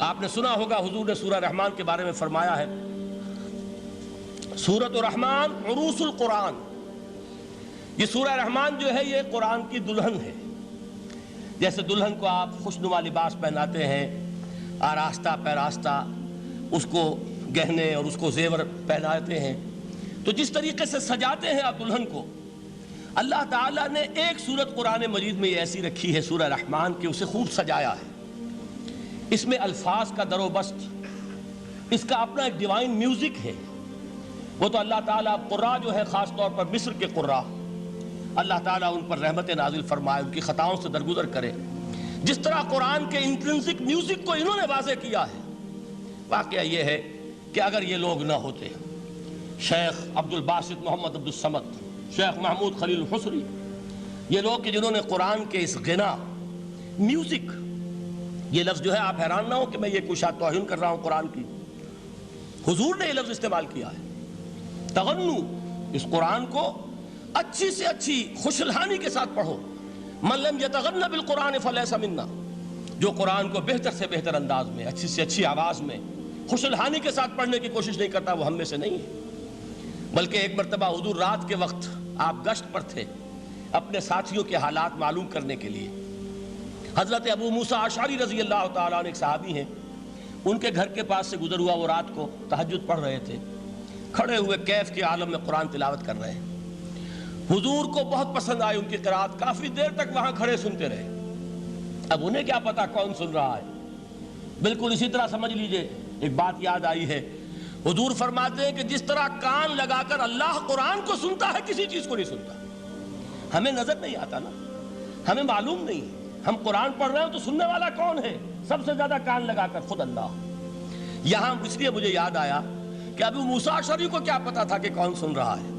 آپ نے سنا ہوگا حضور نے سورہ رحمان کے بارے میں فرمایا ہے، سورۃ الرحمن عروس القرآن. یہ سورہ رحمان جو ہے یہ قرآن کی دلہن ہے. جیسے دلہن کو آپ خوشنما لباس پہناتے ہیں، آراستہ پیراستہ اس کو گہنے اور اس کو زیور پہناتے ہیں، تو جس طریقے سے سجاتے ہیں آپ دلہن کو، اللہ تعالیٰ نے ایک سورت قرآن مجید میں یہ ایسی رکھی ہے سورہ رحمان کہ اسے خوب سجایا ہے. اس میں الفاظ کا در و بست، اس کا اپنا ایک ڈیوائن میوزک ہے. وہ تو اللہ تعالیٰ قراء جو ہے خاص طور پر مصر کے قراء، اللہ تعالیٰ ان پر رحمت نازل فرمائے، ان کی خطاؤں سے درگزر کرے. جس طرح قرآن کے انٹرنسک میوزک کو انہوں نے واضح کیا ہے. واقعہ یہ ہے کہ اگر یہ لوگ نہ ہوتے، شیخ عبد الباسط محمد عبد الصمد، شیخ محمود خلیل الحصری، یہ لوگ کہ جنہوں نے قرآن کے اس غنا میوزک، یہ لفظ جو ہے آپ حیران نہ ہو کہ میں یہ کوئی شاید توہین کر رہا ہوں قرآن کی، حضور نے یہ لفظ استعمال کیا ہے. تغنو، اس قرآن کو اچھی سے اچھی خوشلہانی کے ساتھ پڑھو. من لم یتغن بالقرآن فلیس منا، جو قرآن کو بہتر سے بہتر انداز میں، اچھی سے اچھی آواز میں، خوشلہانی کے ساتھ پڑھنے کی کوشش نہیں کرتا، وہ ہم میں سے نہیں ہے. بلکہ ایک مرتبہ حضور رات کے وقت آپ گشت پر تھے اپنے ساتھیوں کے حالات معلوم کرنے کے لیے. حضرت ابو موسیٰ اشعری رضی اللہ تعالیٰ عنہ ایک صحابی ہیں، ان کے گھر کے پاس سے گزر ہوا، وہ رات کو تہجد پڑھ رہے تھے، کھڑے ہوئے کیف کے عالم میں قرآن تلاوت کر رہے ہیں. حضور کو بہت پسند آئی ان کی قرات، کافی دیر تک وہاں کھڑے سنتے رہے. اب انہیں کیا پتا کون سن رہا ہے. بالکل اسی طرح سمجھ لیجئے ایک بات یاد آئی ہے. حضور فرماتے ہیں کہ جس طرح کان لگا کر اللہ قرآن کو سنتا ہے، کسی چیز کو نہیں سنتا. ہمیں نظر نہیں آتا نا، ہمیں معلوم نہیں ہے. ہم قرآن پڑھ رہے ہیں تو سننے والا کون ہے؟ سب سے زیادہ کان لگا کر خود اللہ. یہاں اس لیے مجھے یاد آیا کہ ابو موسیٰ اشعری کو کیا پتا تھا کہ کون سن رہا ہے.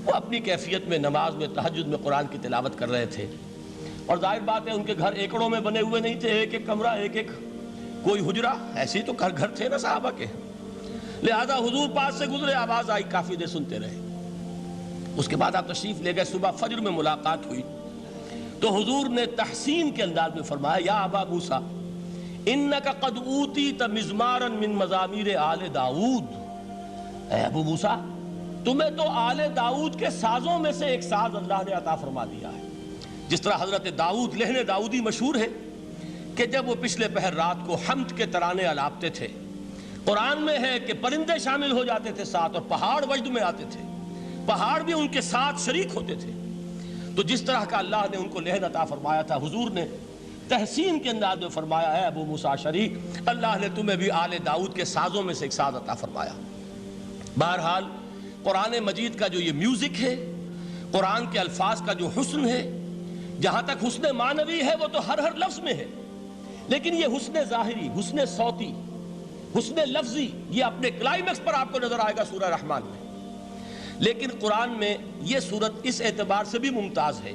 وہ اپنی کیفیت میں نماز میں تہجد میں قرآن کی تلاوت کر رہے تھے، اور ظاہر بات ہے ان کے گھر ایکڑوں میں بنے ہوئے نہیں تھے، ایک ایک کمرہ، ایک ایک کوئی حجرہ، ایسے ہی تو گھر تھے نا صحابہ کے. لہذا حضور پاس سے گزرے، آواز آئی، کافی دیر سنتے رہے. اس کے بعد آپ تشریف لے گئے. صبح فجر میں ملاقات ہوئی تو حضور نے تحسین کے انداز میں فرمایا، یا ابا موسیٰ انک قد اوتیت مزمارا من مزامیر آل داؤد. اے ابو موسیٰ، تمہیں تو آل داؤد کے سازوں میں سے ایک ساز اللہ نے عطا فرما دیا ہے. جس طرح حضرت داؤد، لہن داؤدی مشہور ہے کہ جب وہ پچھلے پہر رات کو حمد کے ترانے الاپتے تھے، قرآن میں ہے کہ پرندے شامل ہو جاتے تھے ساتھ، اور پہاڑ وجد میں آتے تھے، پہاڑ بھی ان کے ساتھ شریک ہوتے تھے. تو جس طرح کا اللہ نے ان کو لہن عطا فرمایا تھا، حضور نے تحسین کے انداز میں فرمایا ہے ابو موسیٰ اشعری، اللہ نے تمہیں بھی آل داؤد کے سازوں میں سے ایک ساز عطا فرمایا. بہرحال قرآن مجید کا جو یہ میوزک ہے، قرآن کے الفاظ کا جو حسن ہے، جہاں تک حسن معنوی ہے وہ تو ہر لفظ میں ہے، لیکن یہ حسن ظاہری، حسن صوتی، حسن لفظی، یہ اپنے کلائمیکس پر آپ کو نظر آئے گا سورہ رحمان میں. لیکن قرآن میں یہ سورت اس اعتبار سے بھی ممتاز ہے،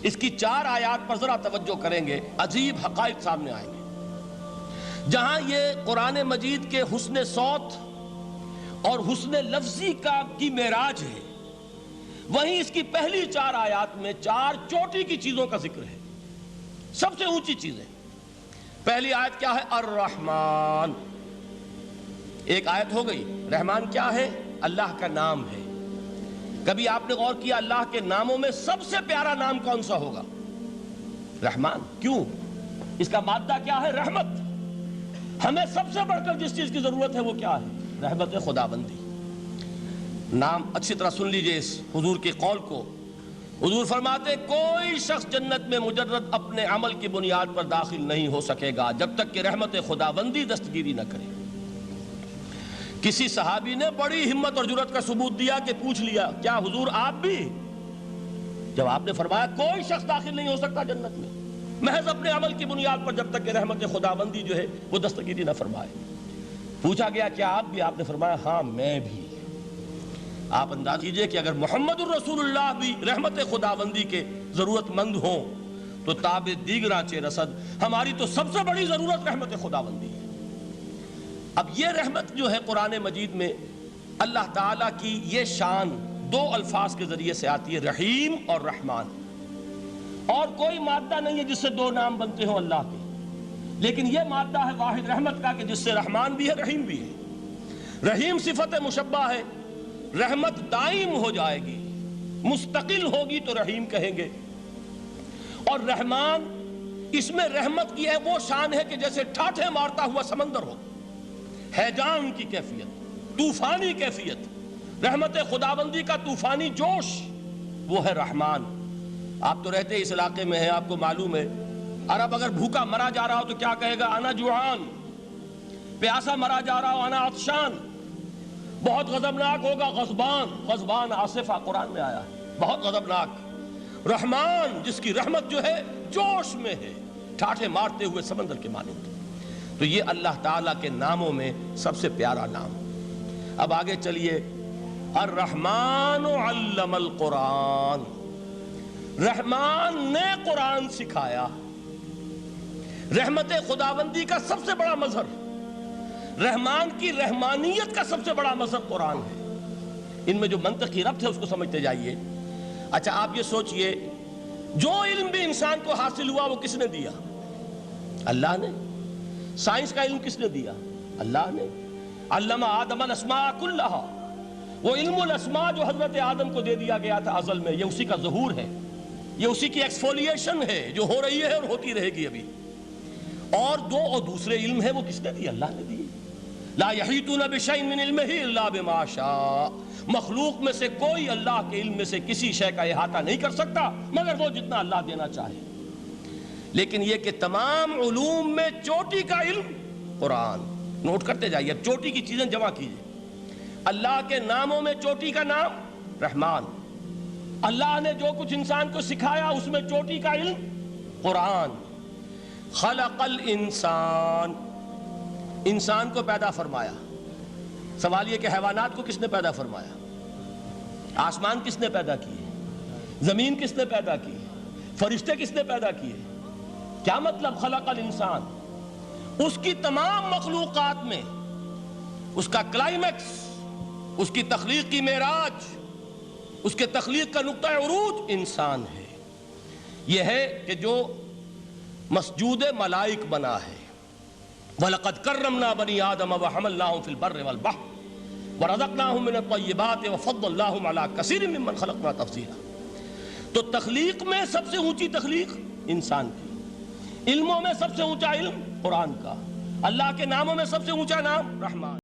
اس کی 4 آیات پر ذرا توجہ کریں گے، عجیب حقائق سامنے آئیں گے. جہاں یہ قرآن مجید کے حسن صوت اور حسن لفظی کی معراج ہے، وہیں اس کی پہلی 4 آیات میں 4 چوٹی کی چیزوں کا ذکر ہے، سب سے اونچی چیزیں. پہلی آیت کیا ہے؟ الرحمن. ایک آیت ہو گئی. رحمان کیا ہے؟ اللہ کا نام ہے. کبھی آپ نے غور کیا اللہ کے ناموں میں سب سے پیارا نام کون سا ہوگا؟ رحمان. کیوں؟ اس کا مادہ کیا ہے؟ رحمت. ہمیں سب سے بڑھ کر جس چیز کی ضرورت ہے وہ کیا ہے؟ رحمت خداوندی. نام اچھی طرح سن لیجئے اس حضور کے قول کو. حضور فرماتے کوئی شخص جنت میں مجرد اپنے عمل کی بنیاد پر داخل نہیں ہو سکے گا جب تک کہ رحمت خداوندی دستگیری نہ کرے. کسی صحابی نے بڑی ہمت اور جرأت کا ثبوت دیا کہ پوچھ لیا، کیا حضور آپ بھی؟ جب آپ نے فرمایا کوئی شخص داخل نہیں ہو سکتا جنت میں محض اپنے عمل کی بنیاد پر جب تک کہ رحمت خداوندی جو ہے وہ دستگیری نہ فرمائے. پوچھا گیا کیا آپ بھی؟ آپ نے فرمایا ہاں میں بھی. آپ انداز کیجئے کہ اگر محمد الرسول اللہ بھی رحمت خداوندی کے ضرورت مند ہوں تو تاب دیگراں چے رسد، ہماری تو سب سے بڑی ضرورت رحمت خداوندی ہے. اب یہ رحمت جو ہے قرآن مجید میں اللہ تعالیٰ کی یہ شان 2 الفاظ کے ذریعے سے آتی ہے، رحیم اور رحمان. اور کوئی مادہ نہیں ہے جس سے 2 نام بنتے ہوں اللہ کے. لیکن یہ مادہ ہے واحد رحمت کا کہ جس سے رحمان بھی ہے رحیم بھی ہے۔ رحیم صفت مشبہ ہے، رحمت دائم ہو جائے گی، مستقل ہوگی تو رحیم کہیں گے، اور رحمان اس میں رحمت کی ہے وہ شان ہے کہ جیسے ٹھاٹھے مارتا ہوا سمندر ہو، ہیجان کی کیفیت، طوفانی کیفیت، رحمت خداوندی کا طوفانی جوش، وہ ہے رحمان۔ آپ تو رہتے اس علاقے میں ہیں، آپ کو معلوم ہے عرب اگر بھوکا مرا جا رہا ہو تو کیا کہے گا؟ انا جوعان۔ پیاسا مرا جا رہا ہو انا عطشان۔ بہت غضبناک ہوگا غضبان، غضبان آصفہ قرآن میں آیا ہے، بہت غضبناک۔ رحمان جس کی رحمت جو ہے جوش میں ہے، ٹھاٹھے مارتے ہوئے سمندر کے مانند۔ تو یہ اللہ تعالیٰ کے ناموں میں سب سے پیارا نام۔ اب آگے چلیے، الرحمن علم القرآن، رحمان نے قرآن سکھایا۔ رحمت خداوندی کا سب سے بڑا مظہر، رحمان کی رحمانیت کا سب سے بڑا مظہر قرآن ہے۔ ان میں جو منطقی ربط ہے اس کو سمجھتے جائیے۔ اچھا آپ یہ سوچئے، جو علم بھی انسان کو حاصل ہوا وہ کس نے دیا؟ اللہ نے۔ سائنس کا علم کس نے دیا؟ اللہ نے۔ علم آدم الاسماء کلہا، وہ علم الاسماء جو حضرت آدم کو دے دیا گیا تھا ازل میں، یہ اسی کا ظہور ہے، یہ اسی کی ایکسفولیشن ہے جو ہو رہی ہے اور ہوتی رہے گی ابھی۔ اور دوسرے علم ہے وہ کس نے دی؟ اللہ نے دی۔ لا یحیطون بشیء من علمہ الا بما شاء، مخلوق میں سے کوئی اللہ کے علم میں سے کسی شے کا احاطہ نہیں کر سکتا مگر وہ جتنا اللہ دینا چاہے۔ لیکن یہ کہ تمام علوم میں چوٹی کا علم قرآن، نوٹ کرتے جائیے، اب چوٹی کی چیزیں جمع کیجئے۔ اللہ کے ناموں میں چوٹی کا نام رحمان، اللہ نے جو کچھ انسان کو سکھایا اس میں چوٹی کا علم قرآن۔ خلق الانسان، انسان کو پیدا فرمایا۔ سوال یہ کہ حیوانات کو کس نے پیدا فرمایا؟ آسمان کس نے پیدا کیے؟ زمین کس نے پیدا کی؟ فرشتے کس نے پیدا کیے؟ کیا مطلب خلق الانسان؟ اس کی تمام مخلوقات میں اس کا کلائمیکس، اس کی تخلیق کی معراج، اس کے تخلیق کا نقطہ عروج انسان ہے۔ یہ ہے کہ جو مسجود ملائک بنا ہے۔ وَلَقَدْ كَرَّمْنَا بَنِي آدَمَ وَحَمَلْنَاهُمْ فِي الْبَرِّ وَالْبَحْرِ وَرَزَقْنَاهُمْ مِنَ الطَّيِّبَاتِ وَفَضَّلْنَاهُمْ عَلَى كَثِيرٍ مِّمَّنْ خَلَقْنَا تَفْضِيلًا۔ تو تخلیق میں سب سے اونچی تخلیق انسان کی، علموں میں سب سے اونچا علم قرآن کا، اللہ کے ناموں میں سب سے اونچا نام رحمان۔